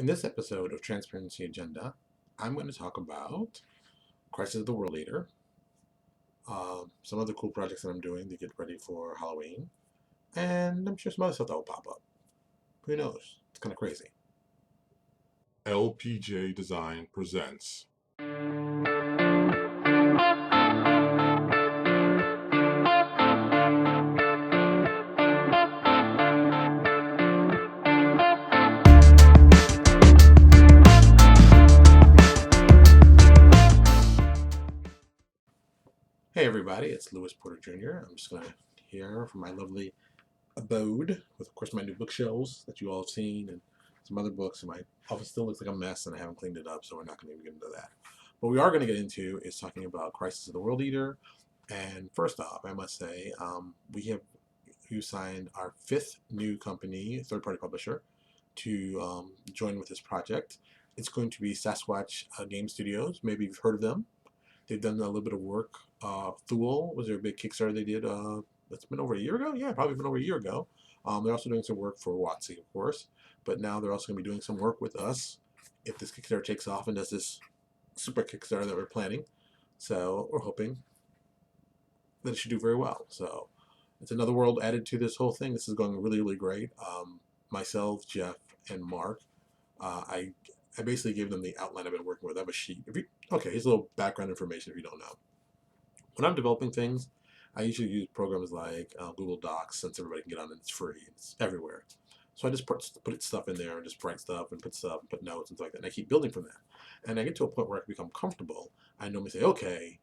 In this episode of Transparency Agenda, I'm going to talk about Crisis of the World Leader, some other cool projects that I'm doing to get ready for Halloween, and I'm sure some other stuff that will pop up. Who knows? It's kind of crazy. LPJ Design presents. Hey everybody, it's Lewis Porter Jr. I'm just going to here from my lovely abode with, of course, my new bookshelves that you all have seen and some other books. And my office still looks like a mess and I haven't cleaned it up, so we're not going to get into that. What we are going to get into is talking about Crisis of the World Leader. And first off, I must say, we signed our 5th new company, third-party publisher, to join with this project. It's going to be Sasquatch Game Studios. Maybe you've heard of them. They've done a little bit of work. Thule was their big Kickstarter they did. It's been over a year ago. Yeah, probably been over a year ago. They're also doing some work for WotC, of course, but now they're also going to be doing some work with us if this Kickstarter takes off and does this super Kickstarter that we're planning. So we're hoping that it should do very well. So it's another world added to this whole thing. This is going really, really great. Myself, Jeff, and Mark, I basically gave them the outline I've been working with. I have a sheet. Okay, here's a little background information if you don't know. When I'm developing things, I usually use programs like Google Docs, since everybody can get on it. It's free. It's everywhere. So I just put stuff in there and just write stuff and put stuff and put notes and stuff like that. And I keep building from that. And I get to a point where I become comfortable. I normally say, okay,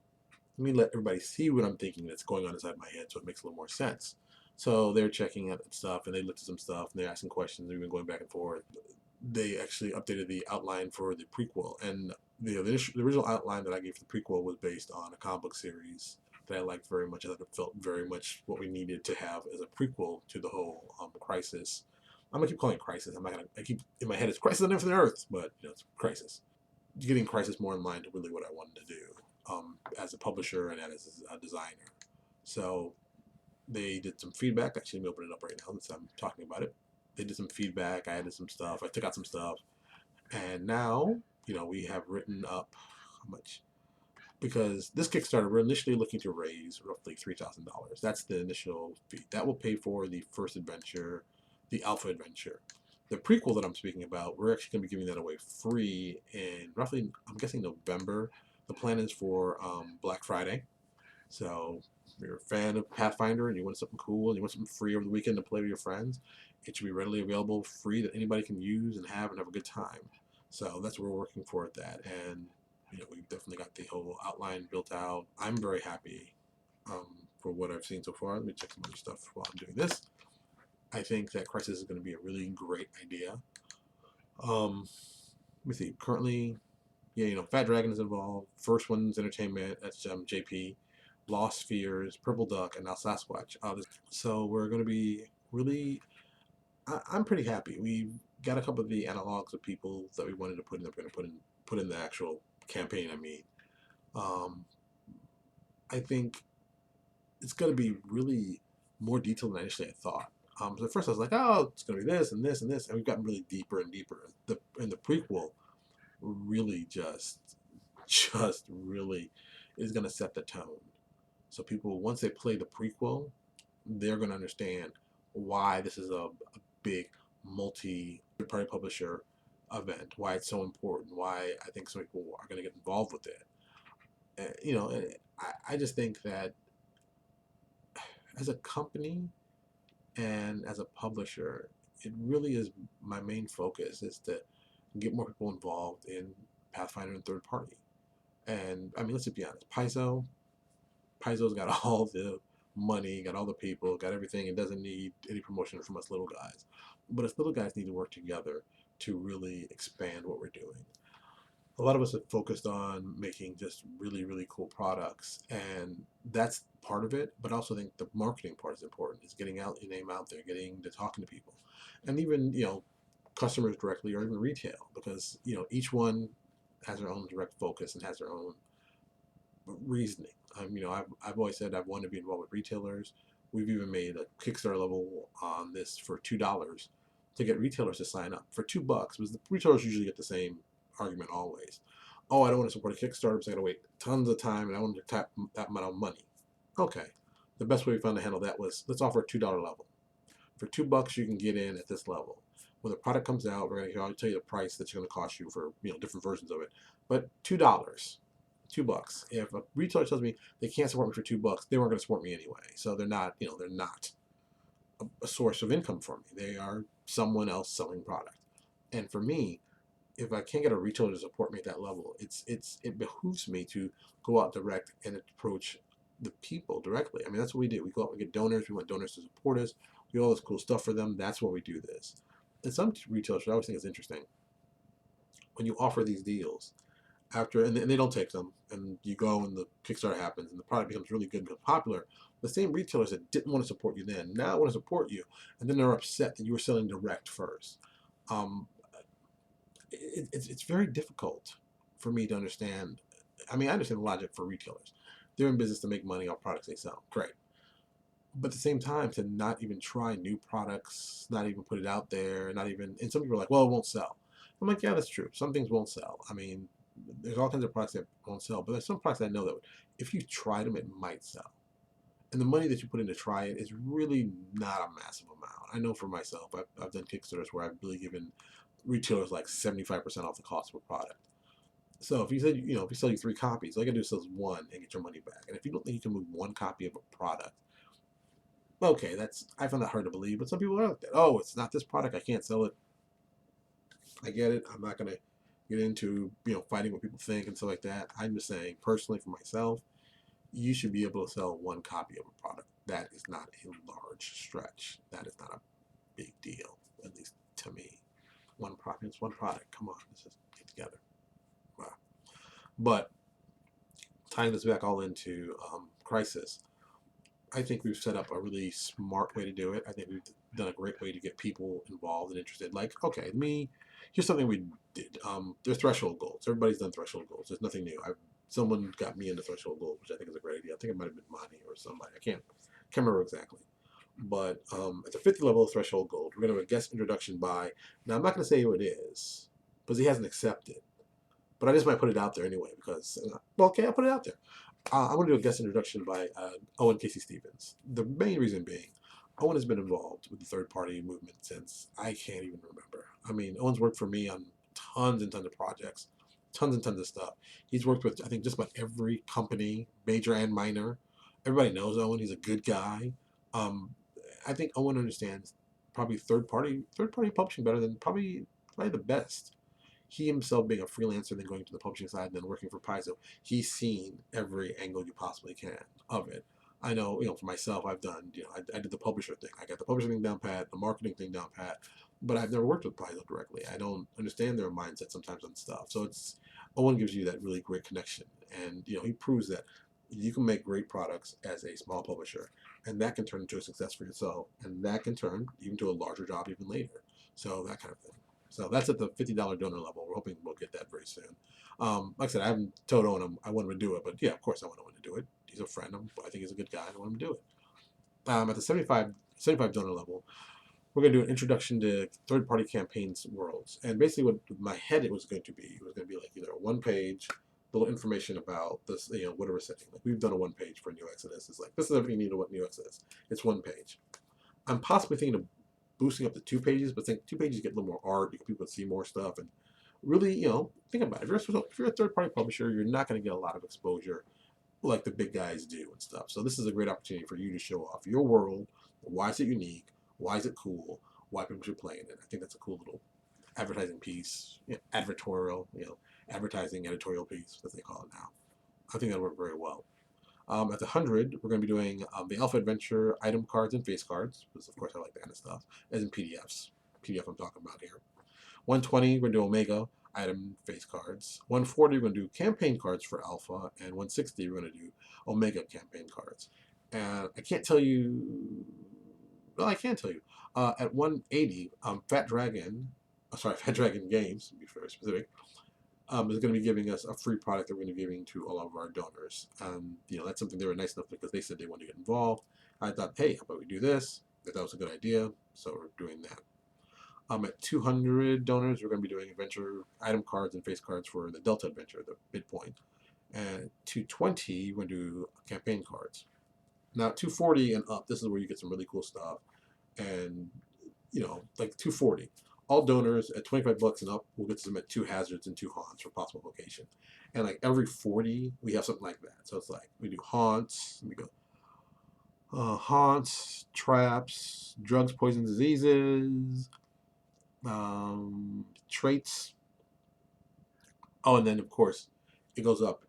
let me let everybody see what I'm thinking that's going on inside my head so it makes a little more sense. So they're checking out stuff and they looked at some stuff and they're asking questions. We've been going back and forth. They actually updated the outline for the prequel, and the original outline that I gave for the prequel was based on a comic book series that I liked very much. I thought it felt very much what we needed to have as a prequel to the whole Crisis. I'm gonna keep calling it Crisis. I'm not gonna. I keep in my head it's Crisis on Infinite Earth, but it's Crisis. Getting Crisis more in line to really what I wanted to do as a publisher and as a designer. So they did some feedback. Actually, let me open it up right now since I'm talking about it. They did some feedback. I added some stuff. I took out some stuff. And now, we have written up how much? Because this Kickstarter, we're initially looking to raise roughly $3,000. That's the initial fee. That will pay for the first adventure, the alpha adventure. The prequel that I'm speaking about, we're actually going to be giving that away free in roughly, I'm guessing November. The plan is for Black Friday. So if you're a fan of Pathfinder and you want something cool and you want something free over the weekend to play with your friends, it should be readily available, free, that anybody can use and have a good time. So that's what we're working for at that. And we've definitely got the whole outline built out. I'm very happy for what I've seen so far. Let me check some other stuff while I'm doing this. I think that Crisis is going to be a really great idea. Let me see. Currently, Fat Dragon is involved. First One's Entertainment. That's JP. Lost Spheres, Purple Duck, and now Sasquatch. So we're going to be really. I'm pretty happy. We've got a couple of the analogs of people that we wanted to put in. That we're going to put in the actual campaign. Um, I think it's going to be really more detailed than I initially had thought. So at first I was like, oh, it's going to be this and this and this, and we've gotten really deeper and deeper. In the prequel, really just really is going to set the tone. So people, once they play the prequel, they're going to understand why this is a big multi-party publisher event, why it's so important, why I think some people are going to get involved with it. I just think that as a company and as a publisher, it really is my main focus is to get more people involved in Pathfinder and third party. And I mean, let's just be honest, Paizo's got all the money, got all the people, got everything, and doesn't need any promotion from us little guys. But us little guys need to work together to really expand what we're doing. A lot of us have focused on making just really, really cool products, and that's part of it. But I also think the marketing part is important. It's getting out your name out there, getting to talking to people, and even customers directly or even retail, because each one has their own direct focus and has their own reasoning. I've always said I've wanted to be involved with retailers. We've even made a Kickstarter level on this for $2 to get retailers to sign up for $2, because the retailers usually get the same argument always. Oh, I don't want to support a Kickstarter because I got to wait tons of time and I want to tap that amount of money. Okay, the best way we found to handle that was let's offer a $2 level. For $2, you can get in at this level. When the product comes out, we're going to tell you the price that's going to cost you for different versions of it. But $2, $2. If a retailer tells me they can't support me for $2, they weren't going to support me anyway. So they're not, they're not a source of income for me. They are someone else selling product. And for me, if I can't get a retailer to support me at that level, it behooves me to go out direct and approach the people directly. I mean, that's what we do. We go out and get donors. We want donors to support us. We do all this cool stuff for them. That's why we do this. And some retailers, I always think is interesting, when you offer these deals, and they don't take them, and you go and the Kickstarter happens and the product becomes really good and becomes popular, the same retailers that didn't want to support you then now want to support you, and then they're upset that you were selling direct first. It's very difficult for me to understand. I mean, I understand the logic for retailers. They're in business to make money off products they sell. Great. But at the same time, to not even try new products, not even put it out there, not even, and some people are like, well, it won't sell. I'm like, yeah, that's true. Some things won't sell. I mean, there's all kinds of products that won't sell, but there's some products I know that if you try them, it might sell. And the money that you put in to try it is really not a massive amount. I know for myself, I've done Kickstarters where I've really given retailers like 75% off the cost of a product. So if you said, if you sell you 3 copies, all you gotta do is sell one and get your money back. And if you don't think you can move 1 copy of a product, okay, I find that hard to believe. But some people are like that. Oh, it's not this product, I can't sell it. I get it. I'm not gonna get into fighting what people think and stuff like that. I'm just saying personally for myself, you should be able to sell 1 copy of a product. That is not a large stretch. That is not a big deal, at least to me. 1 product, it's 1 product. Come on, let's just get together. Wow. But tying this back all into Crisis, I think we've set up a really smart way to do it. I think we've done a great way to get people involved and interested. Like, okay, here's something we did. There's threshold goals. Everybody's done threshold goals. There's nothing new. Someone got me into threshold goals, which I think is a great idea. I think it might have been Monty or somebody. I can't remember exactly. But at the 50 level of threshold gold, we're going to have a guest introduction by. Now, I'm not going to say who it is because he hasn't accepted. But I just might put it out there anyway because, okay, I'll put it out there. I want to do a guest introduction by Owen Casey Stevens. The main reason being, Owen has been involved with the third-party movement since I can't even remember. I mean, Owen's worked for me on tons and tons of projects, tons and tons of stuff. He's worked with, I think, just about every company, major and minor. Everybody knows Owen. He's a good guy. I think Owen understands probably third-party publishing better than probably the best. He himself being a freelancer, then going to the publishing side, and then working for Paizo, he's seen every angle you possibly can of it. I know, for myself, I've done, I did the publisher thing. I got the publishing thing down pat, the marketing thing down pat, but I've never worked with Paizo directly. I don't understand their mindset sometimes on stuff. So Owen gives you that really great connection, and he proves that you can make great products as a small publisher, and that can turn into a success for yourself, and that can turn even to a larger job even later. So that kind of thing. So that's at the $50 donor level. We're hoping we'll get that very soon. Like I said, I haven't told Owen I want him to do it, but yeah, of course I want Owen to do it. He's a friend. I think he's a good guy. I want him to do it. At the 75 donor level, we're going to do an introduction to third-party campaigns worlds. And basically what my head it was going to be like either a 1-page, little information about this, what we're setting. Like we've done a 1-page for New Exodus. It's like, this is everything you need to know what New Exodus. It's 1 page. I'm possibly thinking of boosting up to 2 pages, but think 2 pages get a little more art, people see more stuff, and really, think about it. If you're a third-party publisher, you're not going to get a lot of exposure like the big guys do and stuff. So this is a great opportunity for you to show off your world. Why is it unique? Why is it cool? Why people should play in it? I think that's a cool little advertising piece, advertorial, advertising editorial piece, as they call it now. I think that'll work very well. At the 100, we're going to be doing the Alpha Adventure item cards and face cards, because of course I like that kind of stuff, as in PDFs. PDF I'm talking about here. 120, we're going to do Omega item face cards. 140, we're going to do campaign cards for Alpha, and 160, we're going to do Omega campaign cards. And I can't tell you, well, I can tell you. At 180, Fat Dragon Games, to be very specific, is going to be giving us a free product that we're going to be giving to all of our donors. That's something they were nice enough because they said they wanted to get involved. I thought, hey, how about we do this? I thought that was a good idea, so we're doing that. At 200 donors, we're going to be doing adventure item cards and face cards for the Delta Adventure, the midpoint. And at 220, we're going to do campaign cards. Now, at 240 and up, this is where you get some really cool stuff. And, like 240, all donors at 25 bucks and up will get to submit 2 hazards and 2 haunts for possible location. And like every 40, we have something like that. So it's like we do haunts, we go haunts, traps, drugs, poison, diseases, traits. Oh, and then of course it goes up.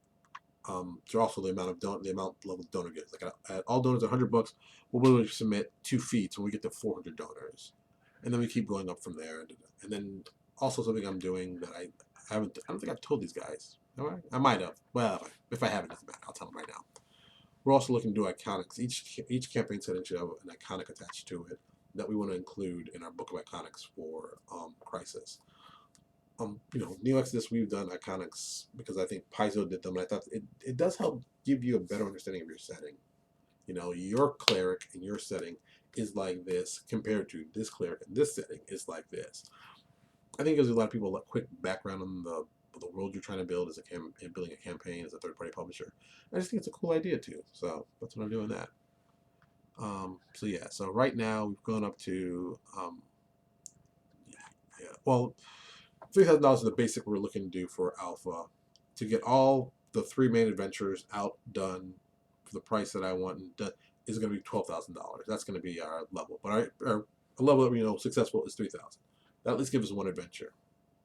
So also the amount of the amount level donor gets. Like at all donors, 100 bucks, we'll be able to submit 2 feats when we get to 400 donors, and then we keep going up from there. And then also something I'm doing that I haven't. I don't think I've told these guys. I might have. Well, if I haven't, doesn't matter. I'll tell them right now. We're also looking to do Iconix. Each campaign setting should have an iconic attached to it that we want to include in our book of Iconics for Crisis. New Exodus, we've done Iconics because I think Paizo did them, and I thought it does help give you a better understanding of your setting. Your cleric in your setting is like this compared to this cleric in this setting is like this. I think it gives a lot of people a quick background on the world you're trying to build as building a campaign as a third-party publisher. I just think it's a cool idea too. So that's what I'm doing that. So right now we've gone up to $3,000 is the basic we're looking to do for alpha to get all the 3 main adventures out done for the price that I want and done, is going to be $12,000. That's going to be our level, but our level that we know successful is 3,000. That at least gives us 1 adventure.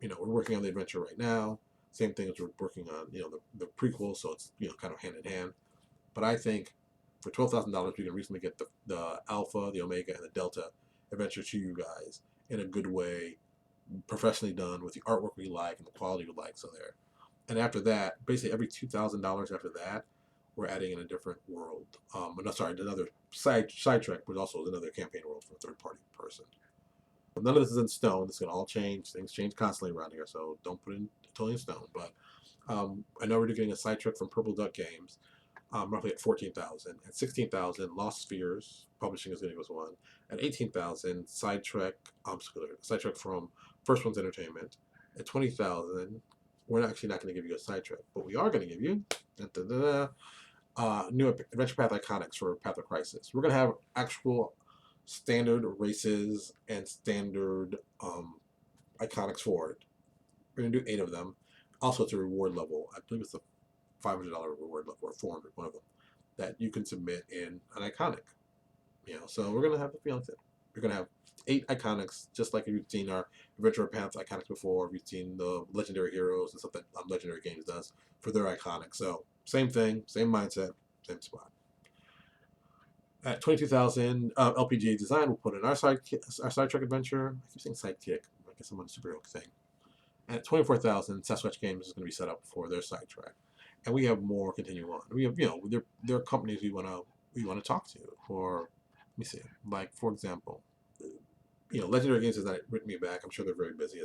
We're working on the adventure right now. Same thing as we're working on the prequel, so it's kind of hand in hand. But I think for $12,000 we can reasonably get the alpha, the omega, and the delta adventure to you guys in a good way, professionally done with the artwork we like and the quality we like. So there, and after that, basically every $2,000 after that, we're adding in a different world. Another side track, but also another campaign world for a third party person. None of this is in stone. It's gonna all change. Things change constantly around here, so don't put it totally in stone. But I know we're getting a side track from Purple Duck Games, roughly at 14,000. At 16,000, Lost Spheres Publishing is going to give us one. At 18,000, sidetrack from First One's Entertainment. At 20,000, we're actually not going to give you a sidetrack, but we are going to give you new Adventure Path Iconics for Path of Crisis. We're going to have actual standard races and standard Iconics for it. We're going to do 8 of them. Also, it's a reward level. I believe it's a $500 reward level, or 400, one of them, that you can submit in an Iconic. So we're going to have the feeling that we're going to have 8 Iconics, just like you've seen our Adventure Paths Iconics before. We've seen the Legendary Heroes and stuff that Legendary Games does for their Iconics. So same thing, same mindset, same spot. At 22,000, LPJ Design will put in our sidetrack adventure. I keep saying sidekick. I guess I'm on a superhero thing. And at 24,000, Sasquatch Games is going to be set up for their sidetrack, and we have more continue on. We have there are companies we want to talk to. For let me see, like for example, Legendary Games has not written me back. I'm sure they're very busy,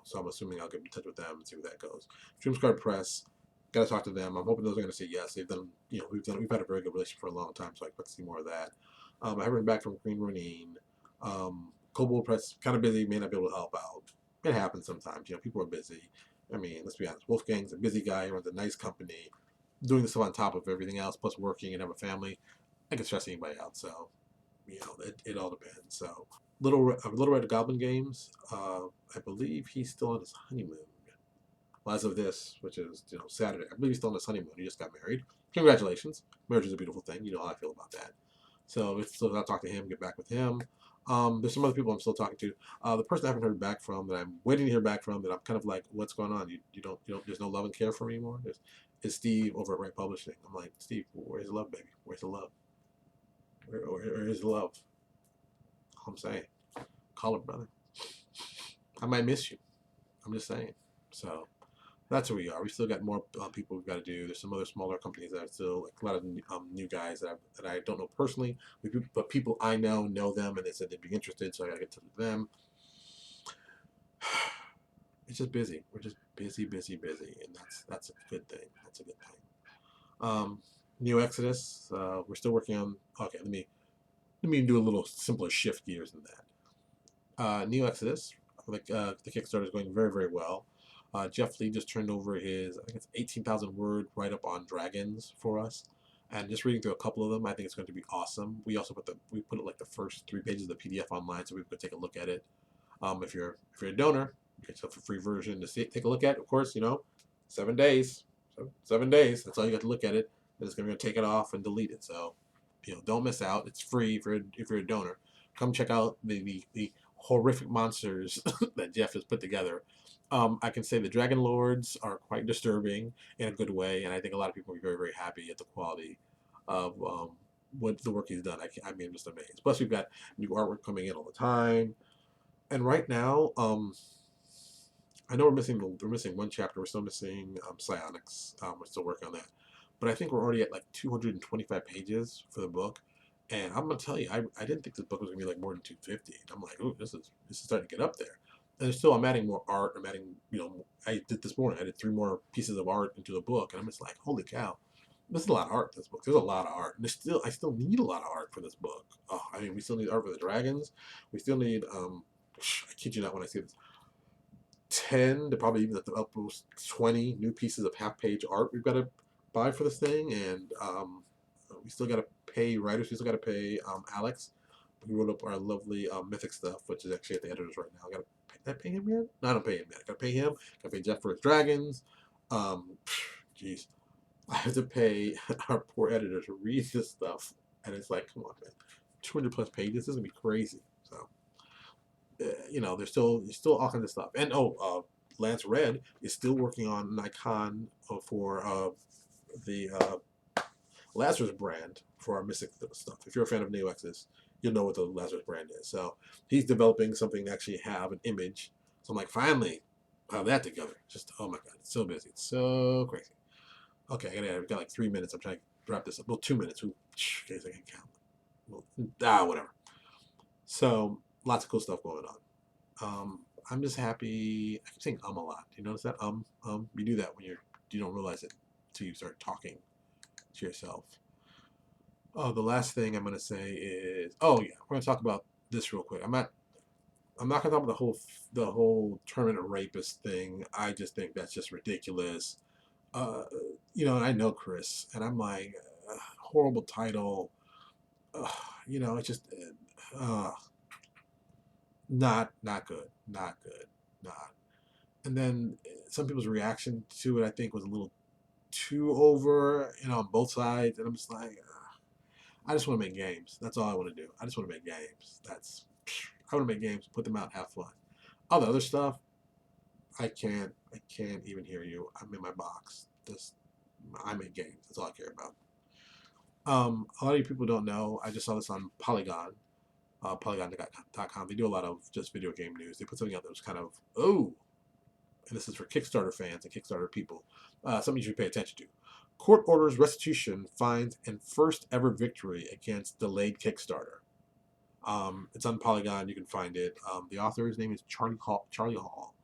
so I'm assuming I'll get in touch with them and see where that goes. Dreamscard Press, got to talk to them. I'm hoping those are going to say yes. They've done, we've had a very good relationship for a long time, so I expect to see more of that. I haven't heard back from Green Ronin. Cobalt Press, kind of busy, may not be able to help out. It happens sometimes. People are busy. I mean, let's be honest. Wolfgang's a busy guy. He runs a nice company, doing this stuff on top of everything else, plus working and have a family. I can stress anybody out. So, it all depends. So, Little Red Goblin Games. I believe he's still on his honeymoon. Well, as of this, which is Saturday, I believe he's still on his honeymoon. He just got married. Congratulations. Marriage is a beautiful thing. You know how I feel about that. So I'll talk to him, get back with him. There's some other people I'm still talking to. The person I haven't heard back from, that I'm waiting to hear back from, that I'm kind of like, what's going on? You don't there's no love and care for me anymore. Is Steve over at Right Publishing? I'm like, Steve, where's the love, baby? Where's the love? Where is the love? All I'm saying, call him, brother. I might miss you. I'm just saying. So that's where we are. We still got more people we've got to do. There's some other smaller companies that are still, like a lot of new guys that I don't know personally, but people I know them, and they said they'd be interested, so I got to get to them. It's just busy. We're just busy, and that's a good thing. That's a good thing. New Exodus, we're still working on. Okay, let me do a little simpler shift gears than that. New Exodus, Like the Kickstarter is going very, very well. Jeff Lee just turned over his, I think it's 18,000 word write up on dragons for us, and just reading through a couple of them, I think it's going to be awesome. We also put it like the first 3 pages of the PDF online, so people could take a look at it. If you're a donor, you get yourself a free version to take a look at. Of course, 7 days. So 7 days. That's all you got to look at it. Then it's going to take it off and delete it. So, don't miss out. It's free if you're a donor. Come check out the horrific monsters that Jeff has put together. I can say the Dragon Lords are quite disturbing in a good way, and I think a lot of people will be very, very happy at the quality of what the work he's done. I mean, I'm just amazed. Plus, we've got new artwork coming in all the time. And right now, I know we're missing one chapter. We're still missing Psionics. We're still working on that, but I think we're already at like 225 pages for the book. And I'm gonna tell you, I didn't think this book was gonna be like more than 250. I'm like, ooh, this is starting to get up there. And still, I'm adding more art. I'm adding, I did this morning. I did 3 more pieces of art into the book, and I'm just like, holy cow, this is a lot of art. This book, there's a lot of art, and I still need a lot of art for this book. Oh, I mean, we still need art for the dragons. We still need, I kid you not when I say this, 10 to probably even up to 20 new pieces of half-page art we've got to buy for this thing, and we still got to pay writers. We still got to pay Alex, who wrote up our lovely Mythic stuff, which is actually at the editors right now. I got to did I pay him yet? No, I don't pay him yet. I got to pay him. Got to pay Jeff for his dragons. Jeez, I have to pay our poor editor to read this stuff, and it's like, come on, man, 200 plus pages. This is gonna be crazy. So. There's still all kinds of stuff. And Lance Red is still working on an icon for the Lazarus brand for our Mystic stuff. If you're a fan of NeoX's, you'll know what the Lazarus brand is. So he's developing something to actually have an image. So I'm like, finally, have that together. Just, oh my God, it's so busy. It's so crazy. Okay, I've got like 3 minutes. I'm trying to wrap this up. Well, 2 minutes. Ooh, I can count. Well, whatever. So lots of cool stuff going on. I'm just happy. I keep saying a lot. Do you notice that? You do that when you don't realize it until you start talking to yourself. Oh, the last thing I'm gonna say is, oh yeah, we're gonna talk about this real quick. I'm not gonna talk about the whole tournament rapist thing. I just think that's just ridiculous. And I know Chris, and I'm like, horrible title. It's just. Not good, not good, not. And then some people's reaction to it, I think, was a little too over, on both sides. And I'm just like, I just want to make games. That's all I want to do. I just want to make games. I want to make games, put them out, have fun. All the other stuff, I can't even hear you. I'm in my box. I make games. That's all I care about. A lot of you people don't know. I just saw this on Polygon. Polygon.com. They do a lot of just video game news. They put something out that was kind of, and this is for Kickstarter fans and Kickstarter people, something you should pay attention to. Court orders restitution, fines, and first ever victory against delayed Kickstarter. It's on Polygon. You can find it. The author's name is Charlie Hall.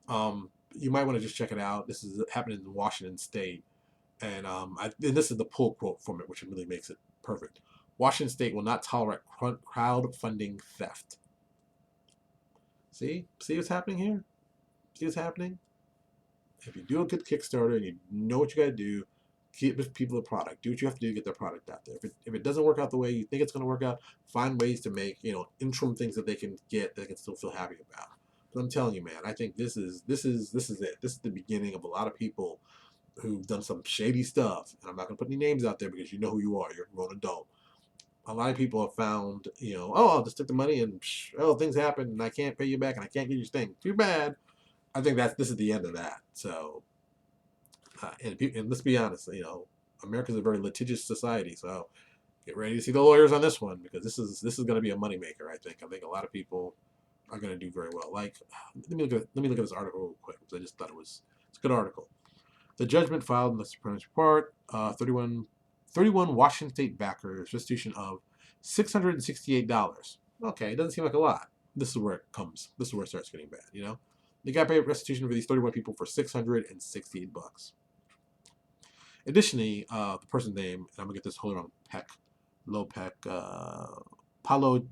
You might want to just check it out. This is happening in Washington State, and this is the pull quote from it, which really makes it perfect. Washington State will not tolerate crowdfunding theft. See what's happening here? See what's happening? If you do a good Kickstarter and you know what you got to do, give people a product. Do what you have to do to get their product out there. If it doesn't work out the way you think it's going to work out, find ways to make interim things that they can get that they can still feel happy about. But I'm telling you, man, I think this is it. This is the beginning of a lot of people who've done some shady stuff. And I'm not going to put any names out there because you know who you are. You're a grown adult. A lot of people have found, I'll just take the money and things happen and I can't pay you back and I can't get your thing. Too bad. I think this is the end of that. So, and let's be honest, America's a very litigious society. So, get ready to see the lawyers on this one because this is going to be a moneymaker. I think a lot of people are going to do very well. Like, let me look at this article real quick because I just thought it's a good article. The judgment filed in the Supreme Court, 31 Washington State backers, restitution of $668. Okay, it doesn't seem like a lot. This is where it comes. This is where it starts getting bad, They got to pay restitution for these 31 people for $668. Additionally, the person's name, and I'm going to get this wholly wrong, Paulo,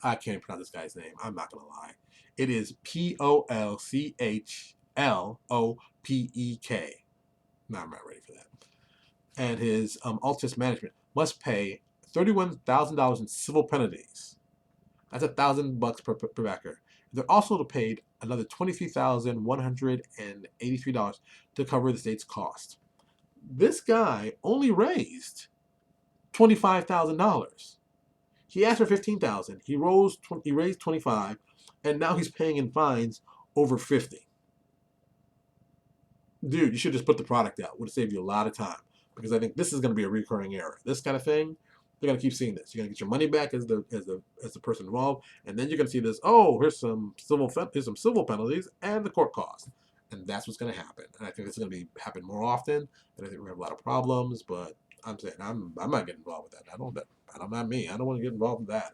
I can't even pronounce this guy's name. I'm not going to lie. It is POLCHLOPEK. No, I'm not ready for that. And his Altus management must pay $31,000 in civil penalties. That's $1,000 per backer. They're also paid another $23,183 to cover the state's cost. This guy only raised $25,000. He asked for $15,000. He raised 25, and now he's paying in fines over 50. Dude, you should just put the product out. Would have saved you a lot of time, because I think this is going to be a recurring error. This kind of thing, you're going to keep seeing this. You're going to get your money back as the person involved, and then you're going to see this. Oh, here's some civil penalties and the court costs, and that's what's going to happen. And I think this is going to happen more often, and I think we're going to have a lot of problems. But I'm saying I'm not getting involved with that. I'm not me. I don't want to get involved in that.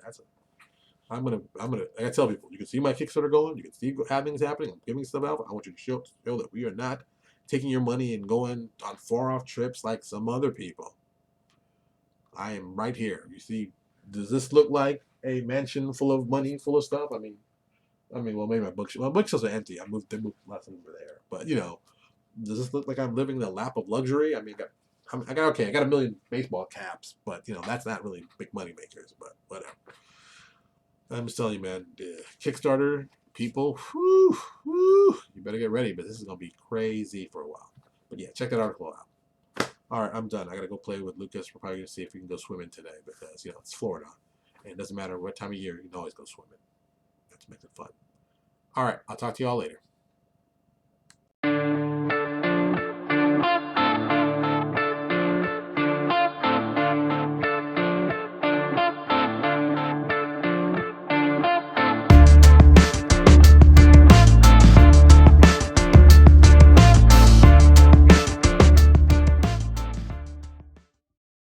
I gotta tell people, you can see my Kickstarter going, you can see how things happening, I'm giving stuff out. I want you to show that we are not taking your money and going on far off trips like some other people. I am right here. You see, does this look like a mansion full of money, full of stuff? I mean, well, maybe my bookshelves are empty. They moved lots over there. But does this look like I'm living in a lap of luxury? I mean, I got a million baseball caps, but that's not really big money makers. But whatever. I'm just telling you, man, Kickstarter people, you better get ready, but this is going to be crazy for a while. But yeah, check that article out. All right, I'm done. I got to go play with Lucas. We're probably going to see if we can go swimming today because, it's Florida. And it doesn't matter what time of year, you can always go swimming. That makes it fun. All right, I'll talk to you all later.